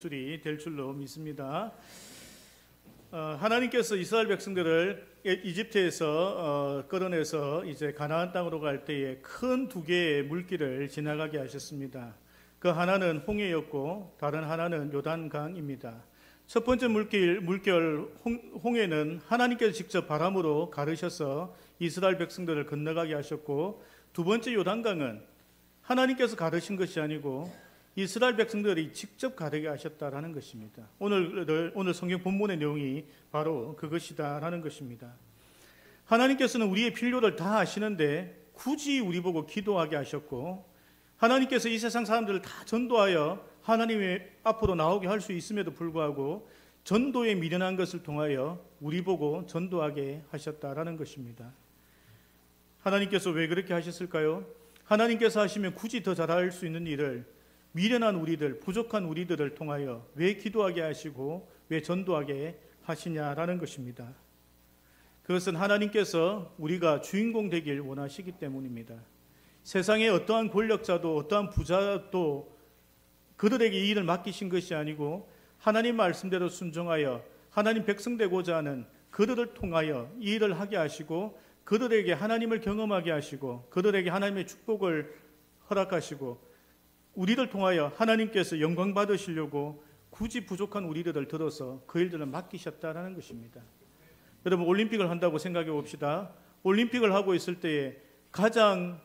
줄이 될 줄로 믿습니다. 하나님께서 이스라엘 백성들을 이집트에서 끌어내서 이제 가나안 땅으로 갈 때에 큰 두 개의 물길을 지나가게 하셨습니다. 그 하나는 홍해였고 다른 하나는 요단강입니다. 첫 번째 물결 홍해는 하나님께서 직접 바람으로 가르셔서 이스라엘 백성들을 건너가게 하셨고, 두 번째 요단강은 하나님께서 가르신 것이 아니고 이스라엘 백성들이 직접 가르게 하셨다라는 것입니다. 오늘 성경 본문의 내용이 바로 그것이다라는 것입니다. 하나님께서는 우리의 필요를 다 아시는데 굳이 우리 보고 기도하게 하셨고, 하나님께서 이 세상 사람들을 다 전도하여 하나님의 앞으로 나오게 할 수 있음에도 불구하고 전도에 미련한 것을 통하여 우리 보고 전도하게 하셨다라는 것입니다. 하나님께서 왜 그렇게 하셨을까요? 하나님께서 하시면 굳이 더 잘할 수 있는 일을 미련한 우리들, 부족한 우리들을 통하여 왜 기도하게 하시고 왜 전도하게 하시냐라는 것입니다. 그것은 하나님께서 우리가 주인공 되길 원하시기 때문입니다. 세상의 어떠한 권력자도 어떠한 부자도 그들에게 이 일을 맡기신 것이 아니고 하나님 말씀대로 순종하여 하나님 백성 되고자 하는 그들을 통하여 이 일을 하게 하시고, 그들에게 하나님을 경험하게 하시고 그들에게 하나님의 축복을 허락하시고, 우리를 통하여 하나님께서 영광 받으시려고 굳이 부족한 우리들을 들어서 그 일들을 맡기셨다라는 것입니다. 여러분, 올림픽을 한다고 생각해 봅시다. 올림픽을 하고 있을 때에 가장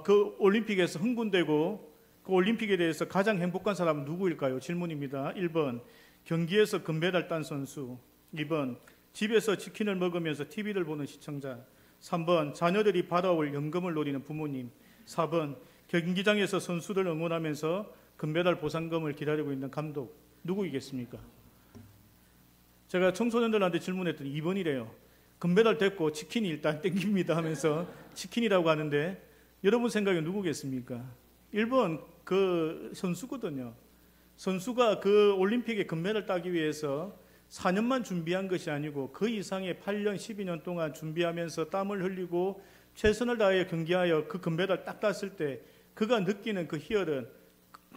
그 올림픽에서 흥분되고 그 올림픽에 대해서 가장 행복한 사람은 누구일까요? 질문입니다. 1번 경기에서 금메달 딴 선수, 2번 집에서 치킨을 먹으면서 TV를 보는 시청자, 3번 자녀들이 받아올 연금을 노리는 부모님, 4번 경기장에서 선수들 응원하면서 금메달 보상금을 기다리고 있는 감독. 누구이겠습니까? 제가 청소년들한테 질문했더니 2번이래요. 금메달 됐고 치킨이 일단 땡깁니다 하면서 치킨이라고 하는데, 여러분 생각에 누구겠습니까? 1번 그 선수거든요. 선수가 그 올림픽에 금메달 따기 위해서 4년만 준비한 것이 아니고 그 이상의 8년, 12년 동안 준비하면서 땀을 흘리고 최선을 다하여 경기하여 그 금메달 딱 땄을 때 그가 느끼는 그 희열은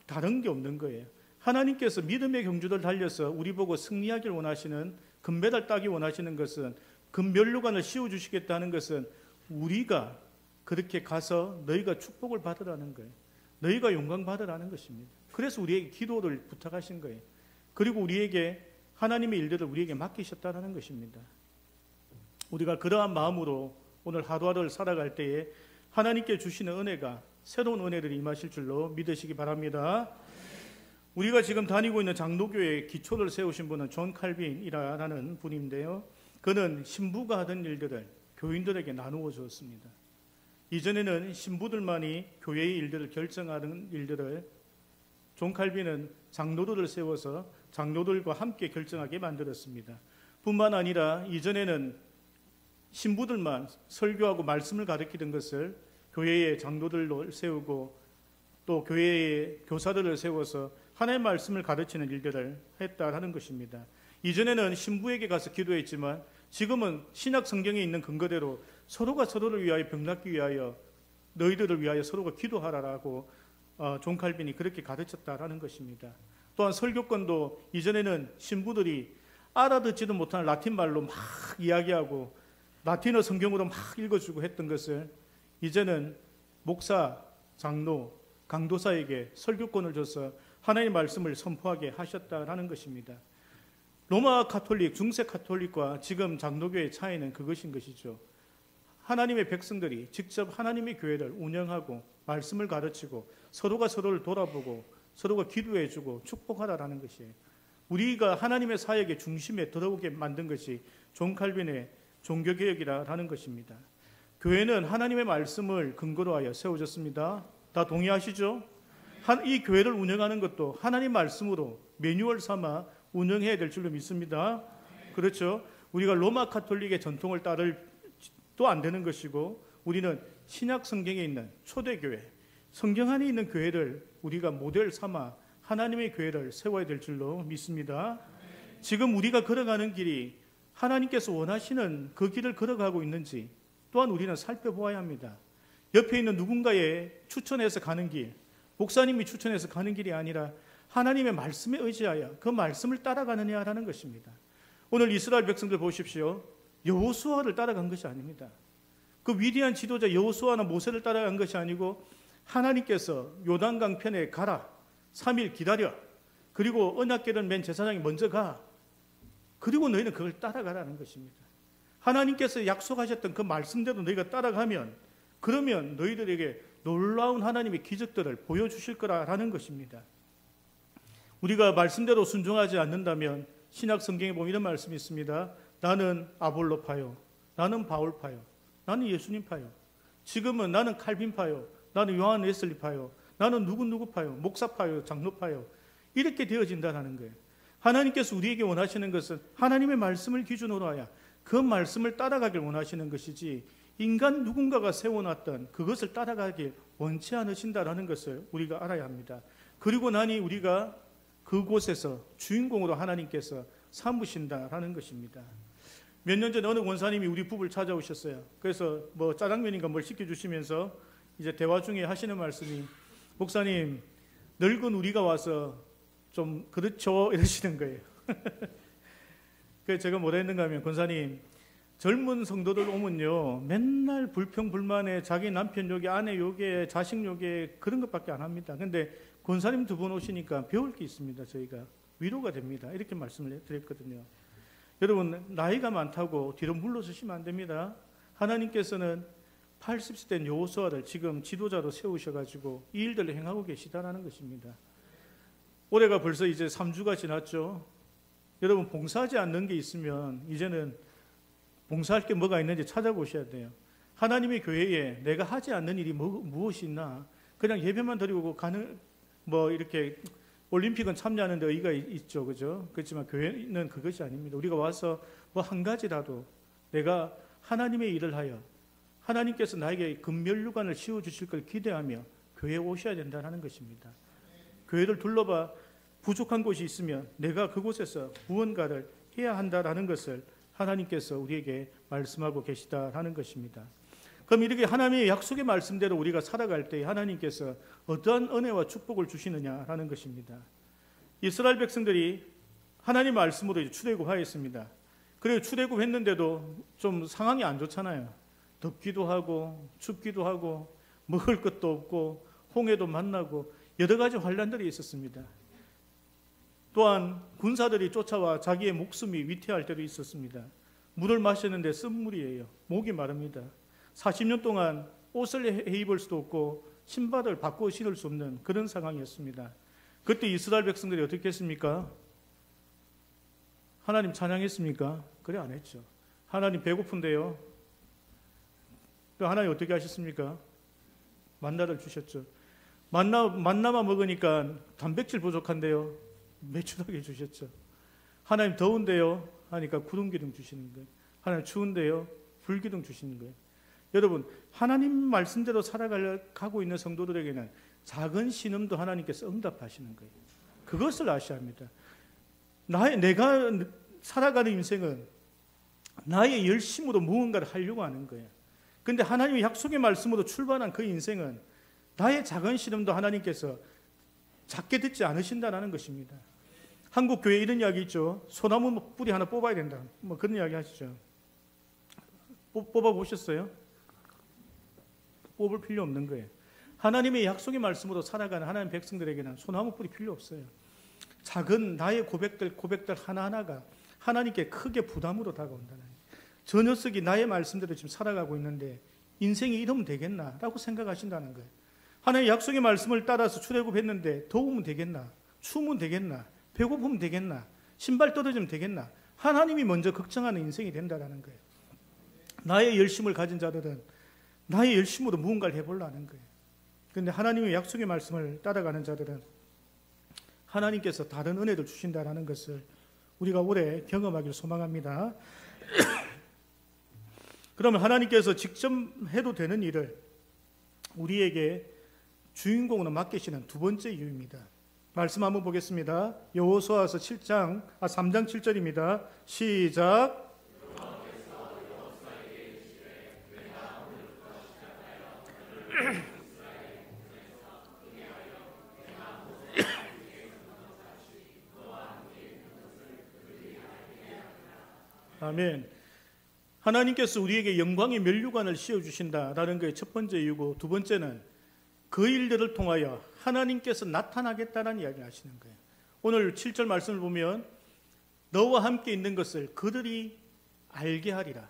다른 게 없는 거예요. 하나님께서 믿음의 경주를 달려서 우리 보고 승리하길 원하시는, 금메달 따기 원하시는 것은, 금면류관을 씌워주시겠다는 것은 우리가 그렇게 가서 너희가 축복을 받으라는 거예요. 너희가 영광 받으라는 것입니다. 그래서 우리에게 기도를 부탁하신 거예요. 그리고 우리에게 하나님의 일들을 우리에게 맡기셨다는 것입니다. 우리가 그러한 마음으로 오늘 하루하루를 살아갈 때에 하나님께 주시는 은혜가, 새로운 은혜들이 임하실 줄로 믿으시기 바랍니다. 우리가 지금 다니고 있는 장로교회의 기초를 세우신 분은 존 칼빈이라는 분인데요, 그는 신부가 하던 일들을 교인들에게 나누어 주었습니다. 이전에는 신부들만이 교회의 일들을 결정하는 일들을 존 칼빈은 장로들을 세워서 장로들과 함께 결정하게 만들었습니다. 뿐만 아니라 이전에는 신부들만 설교하고 말씀을 가르치던 것을 교회의 장로들을 세우고 또 교회의 교사들을 세워서 하나님의 말씀을 가르치는 일들을 했다라는 것입니다. 이전에는 신부에게 가서 기도했지만 지금은 신약 성경에 있는 근거대로 서로가 서로를 위하여 병낫기 위하여 너희들을 위하여 서로가 기도하라라고 존 칼빈이 그렇게 가르쳤다라는 것입니다. 또한 설교권도 이전에는 신부들이 알아듣지도 못하는 라틴 말로 막 이야기하고 라틴어 성경으로 막 읽어주고 했던 것을 이제는 목사, 장로, 강도사에게 설교권을 줘서 하나님의 말씀을 선포하게 하셨다라는 것입니다. 로마 가톨릭, 중세 가톨릭과 지금 장로교의 차이는 그것인 것이죠. 하나님의 백성들이 직접 하나님의 교회를 운영하고 말씀을 가르치고 서로가 서로를 돌아보고 서로가 기도해주고 축복하라라는 것이에요. 우리가 하나님의 사역의 중심에 들어오게 만든 것이 존 칼빈의 종교개혁이라는 것입니다. 교회는 하나님의 말씀을 근거로 하여 세워졌습니다. 다 동의하시죠? 이 교회를 운영하는 것도 하나님 말씀으로 매뉴얼 삼아 운영해야 될 줄로 믿습니다. 그렇죠? 우리가 로마 가톨릭의 전통을 따를도 안 되는 것이고, 우리는 신약 성경에 있는 초대교회, 성경 안에 있는 교회를 우리가 모델 삼아 하나님의 교회를 세워야 될 줄로 믿습니다. 지금 우리가 걸어가는 길이 하나님께서 원하시는 그 길을 걸어가고 있는지 또한 우리는 살펴보아야 합니다. 옆에 있는 누군가의 추천해서 가는 길, 목사님이 추천해서 가는 길이 아니라 하나님의 말씀에 의지하여 그 말씀을 따라가느냐라는 것입니다. 오늘 이스라엘 백성들 보십시오. 여호수아를 따라간 것이 아닙니다. 그 위대한 지도자 여호수아나 모세를 따라간 것이 아니고 하나님께서 요단강 편에 가라. 3일 기다려. 그리고 언약궤를 맨 제사장이 먼저 가. 그리고 너희는 그걸 따라가라는 것입니다. 하나님께서 약속하셨던 그 말씀대로 너희가 따라가면 그러면 너희들에게 놀라운 하나님의 기적들을 보여주실 거라는 것입니다. 우리가 말씀대로 순종하지 않는다면 신약 성경에 보면 이런 말씀이 있습니다. 나는 아볼로 파요. 나는 바울 파요. 나는 예수님 파요. 지금은 나는 칼빈 파요. 나는 요한 웨슬리 파요. 나는 누구 파요. 목사 파요. 장로 파요. 이렇게 되어진다는 거예요. 하나님께서 우리에게 원하시는 것은 하나님의 말씀을 기준으로 하여 그 말씀을 따라가길 원하시는 것이지 인간 누군가가 세워놨던 그것을 따라가길 원치 않으신다라는 것을 우리가 알아야 합니다. 그리고 나니 우리가 그곳에서 주인공으로 하나님께서 삼으신다라는 것입니다. 몇 년 전에 어느 원사님이 우리 부부를 찾아오셨어요. 그래서 뭐 짜장면인가 뭘 시켜주시면서 이제 대화 중에 하시는 말씀이 목사님 늙은 우리가 와서 좀 그렇죠 이러시는 거예요. 그래서 제가 뭐라 했는가 하면 권사님 젊은 성도들 오면요 맨날 불평불만에 자기 남편 욕에 아내 욕에 자식 욕에 그런 것밖에 안 합니다. 근데 권사님 두 분 오시니까 배울 게 있습니다. 저희가 위로가 됩니다. 이렇게 말씀을 드렸거든요. 여러분 나이가 많다고 뒤로 물러서시면 안 됩니다. 하나님께서는 80세 된 여호수아를 지금 지도자로 세우셔가지고 이 일들을 행하고 계시다라는 것입니다. 올해가 벌써 이제 3주가 지났죠. 여러분 봉사하지 않는 게 있으면 이제는 봉사할 게 뭐가 있는지 찾아보셔야 돼요. 하나님의 교회에 내가 하지 않는 일이 무엇이 있나? 그냥 예배만 드리고 가는 뭐 이렇게 올림픽은 참여하는 데 의의가 있죠. 그죠? 그렇지만 교회는 그것이 아닙니다. 우리가 와서 뭐 한 가지라도 내가 하나님의 일을 하여 하나님께서 나에게 금면류관을 씌워주실 걸 기대하며 교회에 오셔야 된다는 것입니다. 교회를 둘러봐 부족한 곳이 있으면 내가 그곳에서 무언가를 해야 한다라는 것을 하나님께서 우리에게 말씀하고 계시다라는 것입니다. 그럼 이렇게 하나님의 약속의 말씀대로 우리가 살아갈 때 하나님께서 어떠한 은혜와 축복을 주시느냐라는 것입니다. 이스라엘 백성들이 하나님 말씀으로 출애굽하였습니다. 그리고 출애굽했는데도 좀 상황이 안 좋잖아요. 덥기도 하고 춥기도 하고 먹을 것도 없고 홍해도 만나고 여러 가지 환란들이 있었습니다. 또한 군사들이 쫓아와 자기의 목숨이 위태할 때도 있었습니다. 물을 마시는데 쓴물이에요. 목이 마릅니다. 40년 동안 옷을 입을 수도 없고 신발을 바꿔 신을 수 없는 그런 상황이었습니다. 그때 이스라엘 백성들이 어떻게 했습니까? 하나님 찬양했습니까? 그래 안 했죠. 하나님 배고픈데요. 하나님 어떻게 하셨습니까? 만나를 주셨죠. 만나만 먹으니까 단백질 부족한데요. 매출하게 주셨죠. 하나님 더운데요 하니까 구름기둥 주시는 거예요. 하나님 추운데요 불기둥 주시는 거예요. 여러분 하나님 말씀대로 살아가고 있는 성도들에게는 작은 신음도 하나님께서 응답하시는 거예요. 그것을 아셔야 합니다. 내가 살아가는 인생은 나의 열심으로 무언가를 하려고 하는 거예요. 그런데 하나님의 약속의 말씀으로 출발한 그 인생은 나의 작은 신음도 하나님께서 작게 듣지 않으신다는 것입니다. 한국 교회에 이런 이야기 있죠. 소나무 뿌리 하나 뽑아야 된다. 뭐 그런 이야기 하시죠. 뽑아 보셨어요? 뽑을 필요 없는 거예요. 하나님의 약속의 말씀으로 살아가는 하나님 백성들에게는 소나무 뿌리 필요 없어요. 작은 나의 고백들 하나하나가 하나님께 크게 부담으로 다가온다는 거예요. 저 녀석이 나의 말씀대로 지금 살아가고 있는데 인생이 이러면 되겠나라고 생각하신다는 거예요. 하나님의 약속의 말씀을 따라서 출애굽했는데 더우면 되겠나? 추우면 되겠나? 배고프면 되겠나? 신발 떨어지면 되겠나? 하나님이 먼저 걱정하는 인생이 된다는 거예요. 나의 열심을 가진 자들은 나의 열심으로 무언가를 해보려는 거예요. 그런데 하나님의 약속의 말씀을 따라가는 자들은 하나님께서 다른 은혜를 주신다는 것을 우리가 올해 경험하기를 소망합니다. 그러면 하나님께서 직접 해도 되는 일을 우리에게 주인공으로 맡기시는 두 번째 이유입니다. 말씀 한번 보겠습니다. 여호수아서 3장 7절입니다. 시작. 아멘. 하나님께서 우리에게 영광의 면류관을 씌워주신다라는 것이 첫 번째 이유고, 두 번째는 그 일들을 통하여 하나님께서 나타나겠다는 이야기를 하시는 거예요. 오늘 7절 말씀을 보면 너와 함께 있는 것을 그들이 알게 하리라.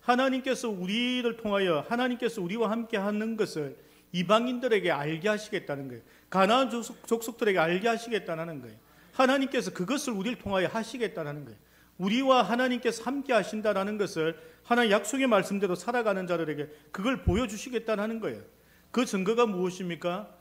하나님께서 우리를 통하여 하나님께서 우리와 함께 하는 것을 이방인들에게 알게 하시겠다는 거예요. 가나안 족속들에게 알게 하시겠다는 거예요. 하나님께서 그것을 우리를 통하여 하시겠다는 거예요. 우리와 하나님께서 함께 하신다라는 것을 하나님 약속의 말씀대로 살아가는 자들에게 그걸 보여주시겠다는 거예요. 그 증거가 무엇입니까?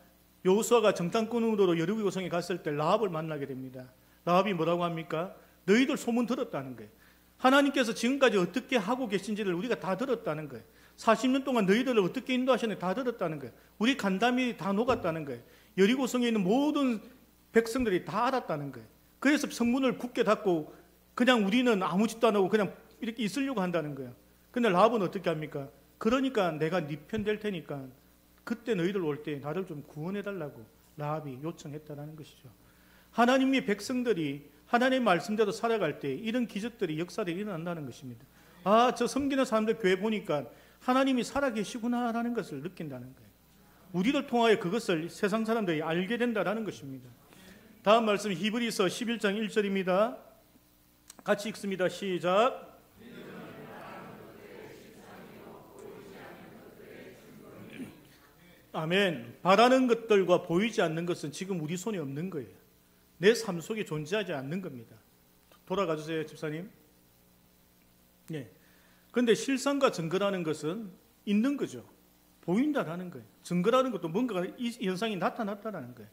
여호수아가 정탐꾼으로 여리고성에 갔을 때 라합을 만나게 됩니다. 라합이 뭐라고 합니까? 너희들 소문 들었다는 거예요. 하나님께서 지금까지 어떻게 하고 계신지를 우리가 다 들었다는 거예요. 40년 동안 너희들을 어떻게 인도하셨는지 다 들었다는 거예요. 우리 간담이 다 녹았다는 거예요. 여리고성에 있는 모든 백성들이 다 알았다는 거예요. 그래서 성문을 굳게 닫고 그냥 우리는 아무 짓도 안 하고 그냥 이렇게 있으려고 한다는 거예요. 근데 라합은 어떻게 합니까? 그러니까 내가 네 편 될 테니까 그때 너희들 올 때 나를 좀 구원해달라고 라합이 요청했다는 것이죠. 하나님의 백성들이 하나님의 말씀대로 살아갈 때 이런 기적들이 역사들이 일어난다는 것입니다. 아, 저 섬기는 사람들 교회 보니까 하나님이 살아계시구나라는 것을 느낀다는 거예요. 우리를 통하여 그것을 세상 사람들이 알게 된다는 것입니다. 다음 말씀 히브리서 11장 1절입니다. 같이 읽습니다. 시작. 아멘. 바라는 것들과 보이지 않는 것은 지금 우리 손에 없는 거예요. 내 삶 속에 존재하지 않는 겁니다. 돌아가 주세요, 집사님. 네. 그런데 실상과 증거라는 것은 있는 거죠. 보인다라는 거예요. 증거라는 것도 뭔가 이 현상이 나타났다라는 거예요.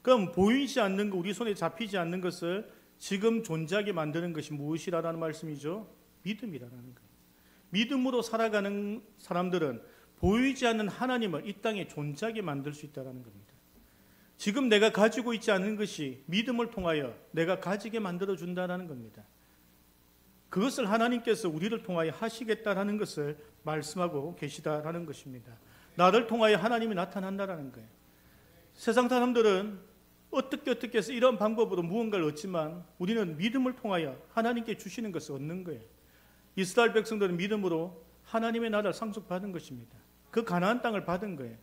그럼 보이지 않는 것, 우리 손에 잡히지 않는 것을 지금 존재하게 만드는 것이 무엇이라는 말씀이죠? 믿음이라는 거예요. 믿음으로 살아가는 사람들은 보이지 않는 하나님을 이 땅에 존재하게 만들 수 있다는 겁니다. 지금 내가 가지고 있지 않은 것이 믿음을 통하여 내가 가지게 만들어준다는 겁니다. 그것을 하나님께서 우리를 통하여 하시겠다는 것을 말씀하고 계시다라는 것입니다. 나를 통하여 하나님이 나타난다는 거예요. 세상 사람들은 어떻게 해서 이런 방법으로 무언가를 얻지만 우리는 믿음을 통하여 하나님께 주시는 것을 얻는 거예요. 이스라엘 백성들은 믿음으로 하나님의 나라를 상속받은 것입니다. 그 가나안 땅을 받은 거예요.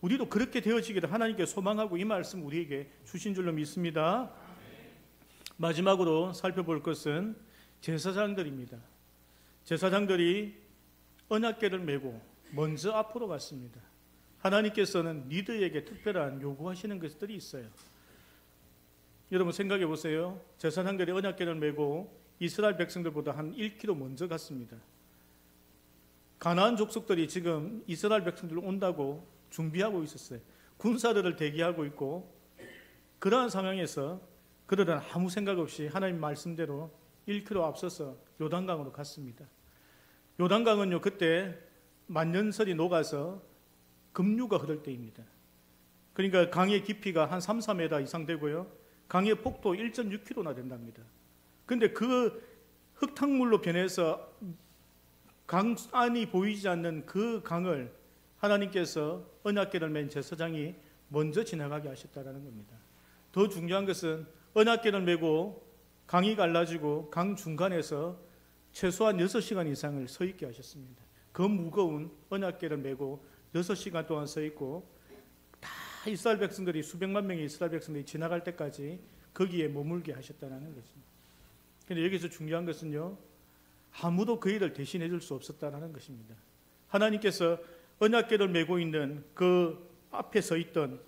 우리도 그렇게 되어지기를 하나님께 소망하고 이 말씀 우리에게 주신 줄로 믿습니다. 마지막으로 살펴볼 것은 제사장들입니다. 제사장들이 언약궤를 메고 먼저 앞으로 갔습니다. 하나님께서는 리더에게 특별한 요구하시는 것들이 있어요. 여러분 생각해 보세요. 제사장들이 언약궤를 메고 이스라엘 백성들보다 한 1km 먼저 갔습니다. 가나안 족속들이 지금 이스라엘 백성들 온다고 준비하고 있었어요. 군사들을 대기하고 있고 그러한 상황에서 그들은 아무 생각 없이 하나님 말씀대로 1km 앞서서 요단강으로 갔습니다. 요단강은요 그때 만년설이 녹아서 급류가 흐를 때입니다. 그러니까 강의 깊이가 한 3, 4m 이상 되고요. 강의 폭도 1.6km나 된답니다. 그런데 그 흙탕물로 변해서 강 안이 보이지 않는 그 강을 하나님께서 언약궤를 맨 제사장이 먼저 지나가게 하셨다는 겁니다. 더 중요한 것은 언약궤를 메고 강이 갈라지고 강 중간에서 최소한 6시간 이상을 서 있게 하셨습니다. 그 무거운 언약궤를 메고 6시간 동안 서 있고 다 이스라엘 백성들이 수백만 명의 이스라엘 백성들이 지나갈 때까지 거기에 머물게 하셨다는 것입니다. 그런데 여기서 중요한 것은요. 아무도 그 일을 대신해 줄 수 없었다는 것입니다. 하나님께서 언약궤를 메고 있는 그 앞에 서 있던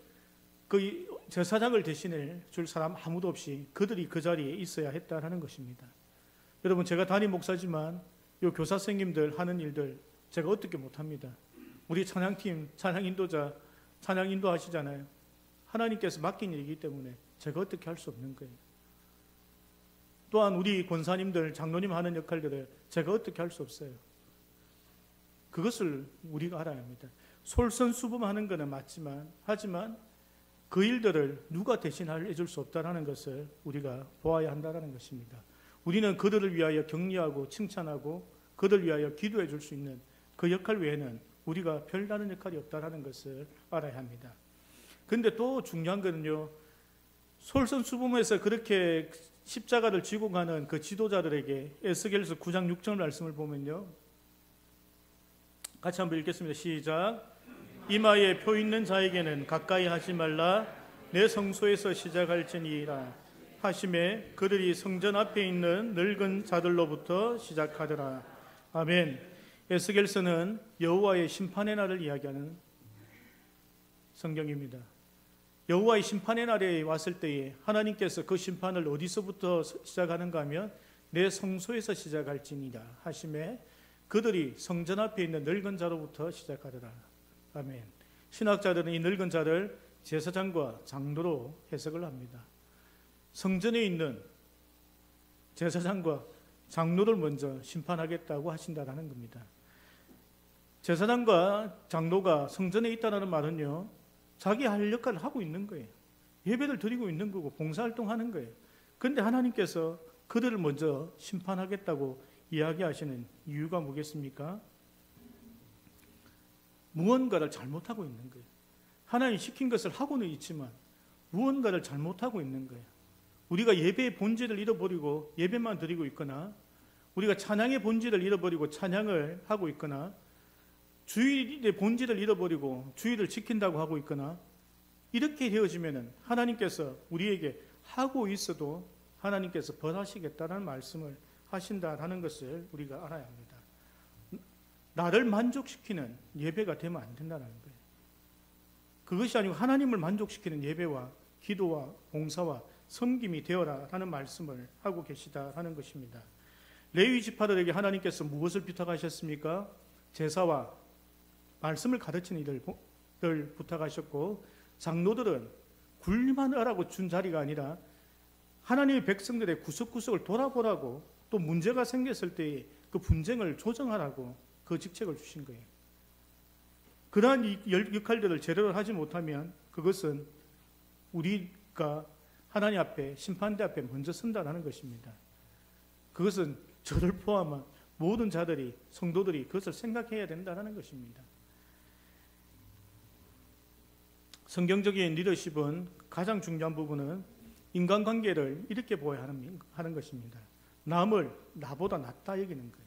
그 제사장을 대신해 줄 사람 아무도 없이 그들이 그 자리에 있어야 했다는 것입니다. 여러분 제가 담임 목사지만 이 교사 선생님들 하는 일들 제가 어떻게 못합니다. 우리 찬양팀, 찬양 인도자, 찬양 인도하시잖아요. 하나님께서 맡긴 일이기 때문에 제가 어떻게 할 수 없는 거예요. 또한 우리 권사님들, 장로님 하는 역할들을 제가 어떻게 할 수 없어요. 그것을 우리가 알아야 합니다. 솔선수범하는 것은 맞지만 하지만 그 일들을 누가 대신해 줄 수 없다는 것을 우리가 보아야 한다는 것입니다. 우리는 그들을 위하여 격려하고 칭찬하고 그들을 위하여 기도해 줄 수 있는 그 역할 외에는 우리가 별다른 역할이 없다는 것을 알아야 합니다. 그런데 또 중요한 것은요. 솔선수범해서 그렇게 십자가를 지고 가는 그 지도자들에게 에스겔서 9장 6절 말씀을 보면요, 같이 한번 읽겠습니다. 시작. 이마에 표 있는 자에게는 가까이 하지 말라. 내 성소에서 시작할지니라 하심에 그들이 성전 앞에 있는 늙은 자들로부터 시작하더라. 아멘. 에스겔서는 여호와의 심판의 날을 이야기하는 성경입니다. 여호와의 심판의 날에 왔을 때에 하나님께서 그 심판을 어디서부터 시작하는가 하면 내 성소에서 시작할지니라 하심에 그들이 성전 앞에 있는 늙은 자로부터 시작하더라. 아멘. 신학자들은 이 늙은 자를 제사장과 장로로 해석을 합니다. 성전에 있는 제사장과 장로를 먼저 심판하겠다고 하신다라는 겁니다. 제사장과 장로가 성전에 있다는 말은요, 자기 할 역할을 하고 있는 거예요. 예배를 드리고 있는 거고 봉사활동하는 거예요. 그런데 하나님께서 그들을 먼저 심판하겠다고 이야기하시는 이유가 뭐겠습니까? 무언가를 잘못하고 있는 거예요. 하나님이 시킨 것을 하고는 있지만 무언가를 잘못하고 있는 거예요. 우리가 예배의 본질을 잃어버리고 예배만 드리고 있거나, 우리가 찬양의 본질을 잃어버리고 찬양을 하고 있거나, 주일의 본질을 잃어버리고 주일을 지킨다고 하고 있거나, 이렇게 되어지면 하나님께서 우리에게 하고 있어도 하나님께서 벌하시겠다는 말씀을 하신다라는 것을 우리가 알아야 합니다. 나를 만족시키는 예배가 되면 안 된다는 거예요. 그것이 아니고 하나님을 만족시키는 예배와 기도와 봉사와 섬김이 되어라라는 말씀을 하고 계시다라는 것입니다. 레위 지파들에게 하나님께서 무엇을 부탁하셨습니까? 제사와 말씀을 가르치는 일을 부탁하셨고, 장로들은 굴리만 하라고 준 자리가 아니라 하나님의 백성들의 구석구석을 돌아보라고, 또 문제가 생겼을 때에 그 분쟁을 조정하라고 그 직책을 주신 거예요. 그러한 역할들을 제대로 하지 못하면 그것은 우리가 하나님 앞에, 심판대 앞에 먼저 선다라는 것입니다. 그것은 저를 포함한 모든 자들이, 성도들이 그것을 생각해야 된다는 것입니다. 성경적인 리더십은 가장 중요한 부분은 인간관계를 이렇게 보아야 하는 것입니다. 남을 나보다 낫다 여기는 거예요.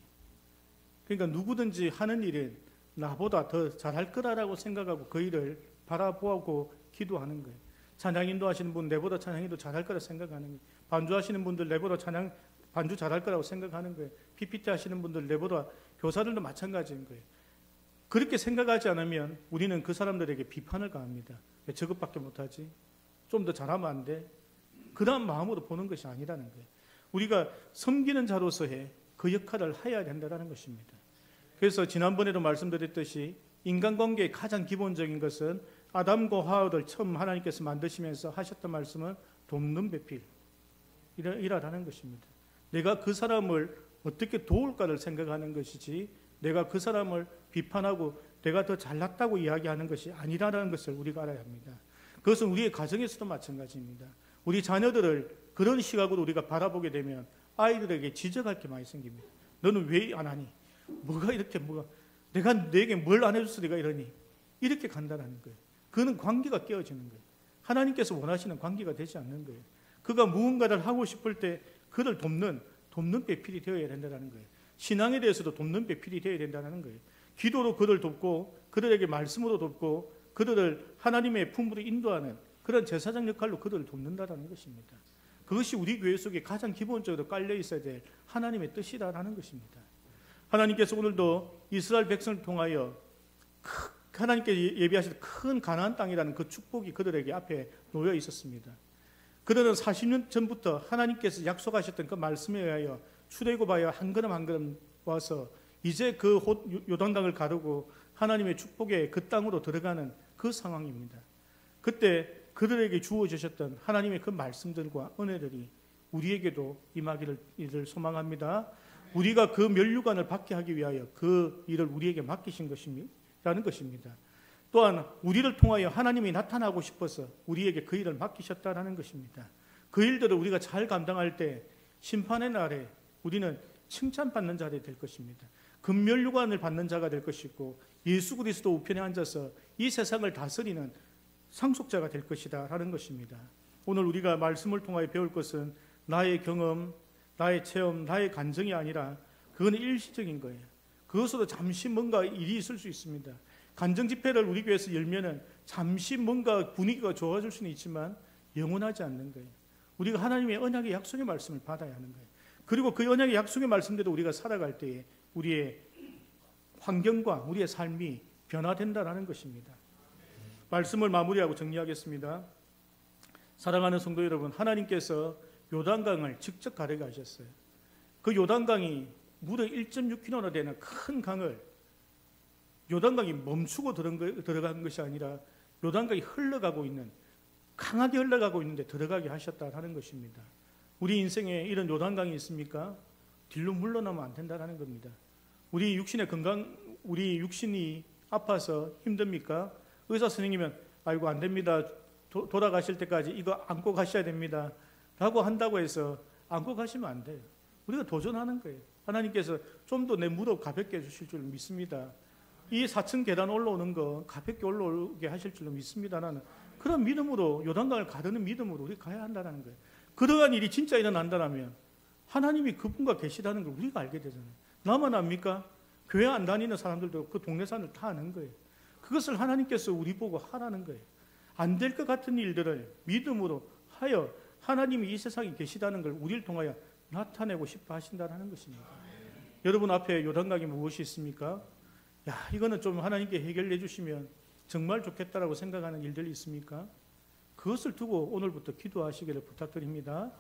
그러니까 누구든지 하는 일은 나보다 더 잘할 거라고 생각하고 그 일을 바라보고 기도하는 거예요. 찬양 인도하시는 분 내보다 찬양 인도 잘할 거라 생각하는 거예요. 반주하시는 분들 내보다 반주 잘할 거라고 생각하는 거예요. PPT 하시는 분들 내보다, 교사들도 마찬가지인 거예요. 그렇게 생각하지 않으면 우리는 그 사람들에게 비판을 가합니다. 왜 저것밖에 못하지? 좀 더 잘하면 안 돼? 그런 마음으로 보는 것이 아니라는 거예요. 우리가 섬기는 자로서의 그 역할을 해야 된다는 것입니다. 그래서 지난번에도 말씀드렸듯이 인간관계의 가장 기본적인 것은 아담과 하와를 처음 하나님께서 만드시면서 하셨던 말씀은 돕는 배필이라는 것입니다. 내가 그 사람을 어떻게 도울까를 생각하는 것이지, 내가 그 사람을 비판하고 내가 더 잘났다고 이야기하는 것이 아니라는 것을 우리가 알아야 합니다. 그것은 우리의 가정에서도 마찬가지입니다. 우리 자녀들을 그런 시각으로 우리가 바라보게 되면 아이들에게 지적할 게 많이 생깁니다. 너는 왜 안 하니? 내가 내게 뭘 안 해줘서 네가 이러니? 이렇게 간다는 거예요. 그는 관계가 깨어지는 거예요. 하나님께서 원하시는 관계가 되지 않는 거예요. 그가 무언가를 하고 싶을 때 그를 돕는 배필이 되어야 된다는 거예요. 신앙에 대해서도 돕는 배필이 되어야 된다는 거예요. 기도로 그를 돕고, 그들에게 말씀으로 돕고, 그들을 하나님의 품으로 인도하는 그런 제사장 역할로 그들을 돕는다는 것입니다. 그것이 우리 교회 속에 가장 기본적으로 깔려 있어야 될 하나님의 뜻이라는 것입니다. 하나님께서 오늘도 이스라엘 백성을 통하여 하나님께 예비하신 큰 가나안 땅이라는 그 축복이 그들에게 앞에 놓여 있었습니다. 그들은 40년 전부터 하나님께서 약속하셨던 그 말씀에 의하여 출애굽하여 한 걸음 한 걸음 와서 이제 그 요단강을 가르고 하나님의 축복의 그 땅으로 들어가는 그 상황입니다. 그때 그들에게 주어주셨던 하나님의 그 말씀들과 은혜들이 우리에게도 임하기를 소망합니다. 우리가 그 면류관을 받게 하기 위하여 그 일을 우리에게 맡기신 것이라는 것입니다. 또한 우리를 통하여 하나님이 나타나고 싶어서 우리에게 그 일을 맡기셨다는 것입니다. 그 일들을 우리가 잘 감당할 때 심판의 날에 우리는 칭찬받는 자들이 될 것입니다. 금면류관을 받는 자가 될 것이고, 예수 그리스도 우편에 앉아서 이 세상을 다스리는 상속자가 될 것이다 라는 것입니다. 오늘 우리가 말씀을 통하여 배울 것은 나의 경험, 나의 체험, 나의 간증이 아니라 그건 일시적인 거예요. 그것으로 잠시 뭔가 일이 있을 수 있습니다. 간증 집회를 우리 교회에서 열면은 잠시 뭔가 분위기가 좋아질 수는 있지만 영원하지 않는 거예요. 우리가 하나님의 언약의 약속의 말씀을 받아야 하는 거예요. 그리고 그 언약의 약속의 말씀대로 우리가 살아갈 때에 우리의 환경과 우리의 삶이 변화된다는 것입니다. 말씀을 마무리하고 정리하겠습니다. 사랑하는 성도 여러분, 하나님께서 요단강을 직접 가르가셨어요. 그 요단강이 무려 1.6km나 되는 큰 강을 요단강이 멈추고 들어간 것이 아니라 요단강이 흘러가고 있는, 강하게 흘러가고 있는데 들어가게 하셨다는 것입니다. 우리 인생에 이런 요단강이 있습니까? 뒤로 물러나면 안 된다는 겁니다. 우리 육신의 건강, 우리 육신이 아파서 힘듭니까? 의사 선생님은 아이고 안 됩니다. 돌아가실 때까지 이거 안고 가셔야 됩니다. 라고 한다고 해서 안고 가시면 안 돼요. 우리가 도전하는 거예요. 하나님께서 좀 더 내 무릎 가볍게 해주실 줄 믿습니다. 이 4층 계단 올라오는 거 가볍게 올라오게 하실 줄로 믿습니다. 나는 그런 믿음으로, 요단강을 가르는 믿음으로 우리 가야 한다는 거예요. 그러한 일이 진짜 일어난다면 하나님이 그분과 계시다는 걸 우리가 알게 되잖아요. 나만 압니까? 교회 안 다니는 사람들도 그 동네 산을 다 아는 거예요. 그것을 하나님께서 우리 보고 하라는 거예요. 안 될 것 같은 일들을 믿음으로 하여 하나님이 이 세상에 계시다는 걸 우리를 통하여 나타내고 싶어 하신다는 것입니다. 여러분 앞에 요단강이 무엇이 있습니까? 야, 이거는 좀 하나님께 해결해 주시면 정말 좋겠다라고 생각하는 일들이 있습니까? 그것을 두고 오늘부터 기도하시기를 부탁드립니다.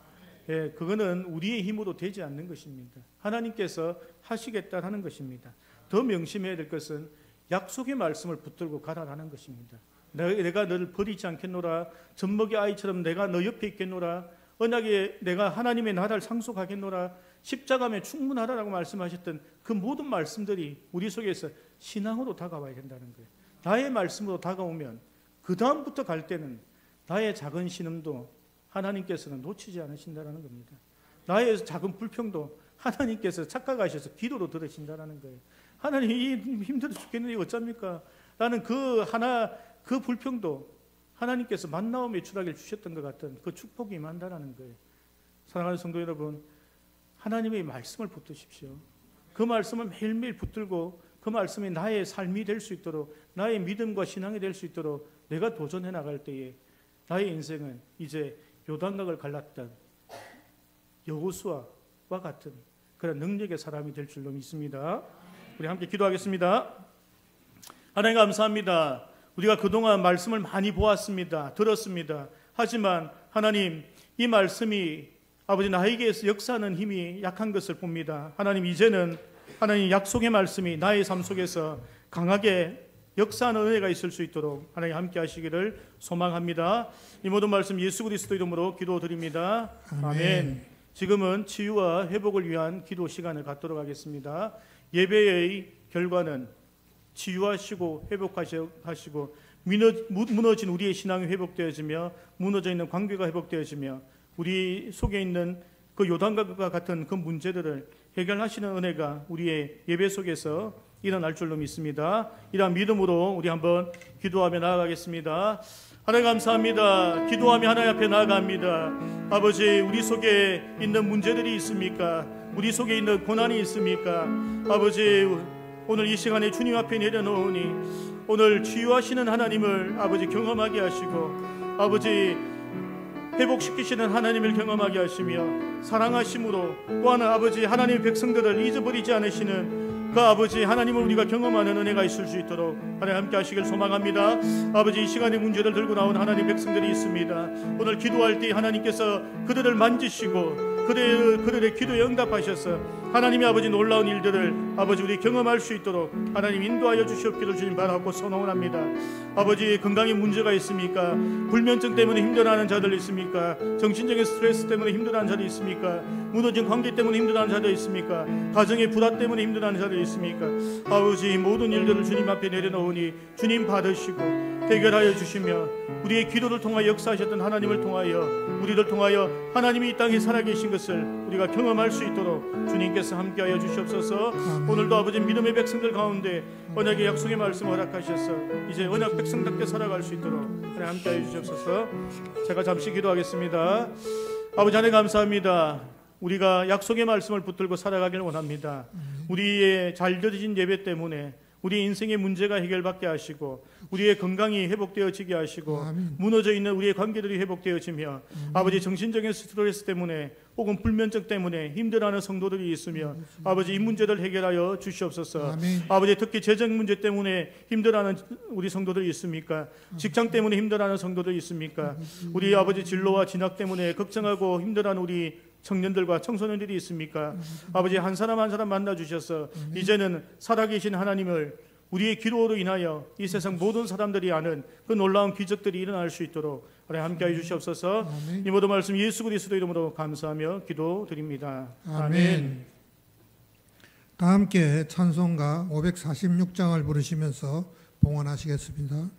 예, 그거는 우리의 힘으로 되지 않는 것입니다. 하나님께서 하시겠다는 것입니다. 더 명심해야 될 것은 약속의 말씀을 붙들고 가라라는 것입니다. 내가 너를 버리지 않겠노라. 젖먹이 아이처럼 내가 너 옆에 있겠노라. 언약에 내가 하나님의 나라를 상속하겠노라. 십자가면 충분하다라고 말씀하셨던 그 모든 말씀들이 우리 속에서 신앙으로 다가와야 된다는 거예요. 나의 말씀으로 다가오면 그 다음부터 갈 때는 나의 작은 신음도 하나님께서는 놓치지 않으신다는 겁니다. 나의 작은 불평도 하나님께서 착각하셔서 기도로 들으신다는 거예요. 하나님 이 힘들어 죽겠는데 어쩝니까? 라는 그 불평도 하나님께서 만나움의 추락을 주셨던 것 같은 그 축복이 임한다는 거예요. 사랑하는 성도 여러분, 하나님의 말씀을 붙드십시오. 그 말씀을 매일매일 붙들고 그 말씀이 나의 삶이 될 수 있도록, 나의 믿음과 신앙이 될 수 있도록 내가 도전해 나갈 때에 나의 인생은 이제 요단강을 갈랐던 여호수아와 같은 그런 능력의 사람이 될 줄로 믿습니다. 우리 함께 기도하겠습니다. 하나님 감사합니다. 우리가 그동안 말씀을 많이 보았습니다. 들었습니다. 하지만 하나님, 이 말씀이 아버지 나에게 역사하는 힘이 약한 것을 봅니다. 하나님, 이제는 하나님 약속의 말씀이 나의 삶 속에서 강하게 역사하는 은혜가 있을 수 있도록 하나님 함께 하시기를 소망합니다. 이 모든 말씀 예수 그리스도 이름으로 기도드립니다. 아멘. 지금은 치유와 회복을 위한 기도 시간을 갖도록 하겠습니다. 예배의 결과는 치유하시고 회복하시고 무너진 우리의 신앙이 회복되어지며 무너져 있는 관계가 회복되어지며 우리 속에 있는 그 요단강과 같은 그 문제들을 해결하시는 은혜가 우리의 예배 속에서 일어날 줄로 믿습니다. 이러한 믿음으로 우리 한번 기도하며 나아가겠습니다. 하나님 감사합니다. 기도하며 하나님 앞에 나아갑니다. 아버지, 우리 속에 있는 문제들이 있습니까? 우리 속에 있는 고난이 있습니까? 아버지, 오늘 이 시간에 주님 앞에 내려놓으니 오늘 치유하시는 하나님을 아버지 경험하게 하시고 아버지 회복시키시는 하나님을 경험하게 하시며 사랑하심으로 또 하나 아버지 하나님의 백성들을 잊어버리지 않으시는 그 아버지 하나님을 우리가 경험하는 은혜가 있을 수 있도록 하나님 함께 하시길 소망합니다. 아버지, 이 시간에 문제를 들고 나온 하나님 백성들이 있습니다. 오늘 기도할 때 하나님께서 그들을 만지시고 그들의 기도에 응답하셔서 하나님의 아버지 놀라운 일들을 아버지 우리 경험할 수 있도록 하나님 인도하여 주시옵기를 주님 바라고 선언합니다. 아버지, 건강에 문제가 있습니까? 불면증 때문에 힘들어하는 자들 있습니까? 정신적인 스트레스 때문에 힘들어하는 자들 있습니까? 무너진 관계 때문에 힘들어하는 자들 있습니까? 가정의 불화 때문에 힘들어하는 자들 있습니까? 아버지, 모든 일들을 주님 앞에 내려놓으니 주님 받으시고 해결하여 주시며 우리의 기도를 통하여 역사하셨던 하나님을 통하여 우리를 통하여 하나님이 이 땅에 살아계신 것을 우리가 경험할 수 있도록 주님께서 함께하여 주시옵소서. 오늘도 아버지 믿음의 백성들 가운데 언약의 약속의 말씀을 허락하셔서 이제 언약 백성답게 살아갈 수 있도록 함께하여 주시옵소서. 제가 잠시 기도하겠습니다. 아버지 하나님 감사합니다. 우리가 약속의 말씀을 붙들고 살아가길 원합니다. 우리의 잘 드려진 예배 때문에 우리 인생의 문제가 해결받게 하시고 우리의 건강이 회복되어지게 하시고 무너져 있는 우리의 관계들이 회복되어지며 아버지 정신적인 스트레스 때문에 혹은 불면증 때문에 힘들어하는 성도들이 있으며 아버지 이 문제들 해결하여 주시옵소서. 아버지 특히 재정 문제 때문에 힘들어하는 우리 성도들이 있습니까? 직장 때문에 힘들어하는 성도들이 있습니까? 우리 아버지 진로와 진학 때문에 걱정하고 힘들어하는 우리 청년들과 청소년들이 있습니까? 아버지 한 사람 한 사람 만나 주셔서 이제는 살아계신 하나님을 우리의 기도로 인하여 이 세상 모든 사람들이 아는 그 놀라운 기적들이 일어날 수 있도록 함께해 주시옵소서. 이 모든 말씀 예수 그리스도 이름으로 감사하며 기도드립니다. 아멘. 다 함께 찬송가 546장을 부르시면서 봉헌하시겠습니다.